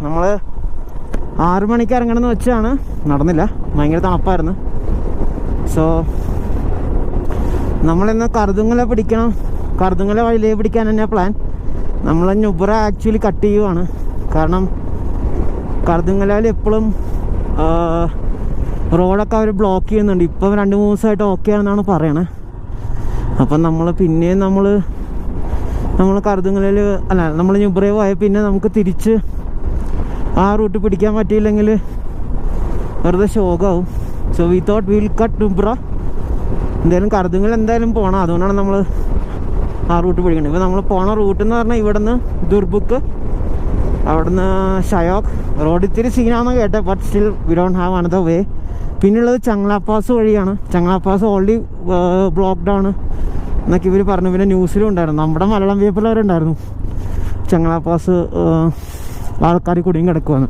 നമ്മൾ 6 മണിക്ക് ഇറങ്ങണമെന്ന് വെച്ചാണ്, നടന്നില്ല, ഭയങ്കര തണുപ്പായിരുന്നു. സോ നമ്മളിന്ന് കറുതുങ്ങല പിടിക്കണം, കറുതുങ്ങല വഴിയിലേ പിടിക്കാൻ തന്നെയാണ് പ്ലാൻ. നമ്മൾ നുബ്ര ആക്ച്വലി കട്ട് ചെയ്യുവാണ്. കാരണം കറുതുങ്ങലയിൽ എപ്പോഴും റോഡൊക്കെ അവർ ബ്ലോക്ക് ചെയ്യുന്നുണ്ട്. ഇപ്പം 2-3 ദിവസമായിട്ട് ഓക്കെ ആണെന്നാണ് പറയണത്. അപ്പം നമ്മൾ കറുതുങ്ങലയിൽ അല്ല, നമ്മൾ നുബ്രയിൽ പോയാൽ പിന്നെ നമുക്ക് തിരിച്ച് ആ റൂട്ട് പിടിക്കാൻ പറ്റിയില്ലെങ്കിൽ വെറുതെ ശോകമാവും. So we thought will cut Nubra. എന്തായാലും കറുതുങ്ങൽ എന്തായാലും പോകണം, അതുകൊണ്ടാണ് നമ്മൾ ആ റൂട്ട് പിടിക്കുന്നത്. ഇപ്പോൾ നമ്മൾ പോണ റൂട്ട് എന്ന് പറഞ്ഞാൽ ഇവിടെ നിന്ന് ദുർബുക്ക്, അവിടുന്ന് ഷയോക്ക്. റോഡ് ഇത്തിരി സീനാണെന്ന് കേട്ടെ, but still we don't have another വേ. പിന്നുള്ളത് ചങ്ല പാസ് വഴിയാണ്. ചങ്ല പാസ് ഓൾറെഡി ബ്ലോക്ക്ഡ് ആണ് എന്നൊക്കെ ഇവർ പറഞ്ഞു. പിന്നെ ന്യൂസിലും ഉണ്ടായിരുന്നു, നമ്മുടെ മലയാളം പേപ്പറിൽ വരെ ഉണ്ടായിരുന്നു ചങ്ല പാസ് ആൾക്കാർ കുടുങ്ങി കിടക്കുവാണ്.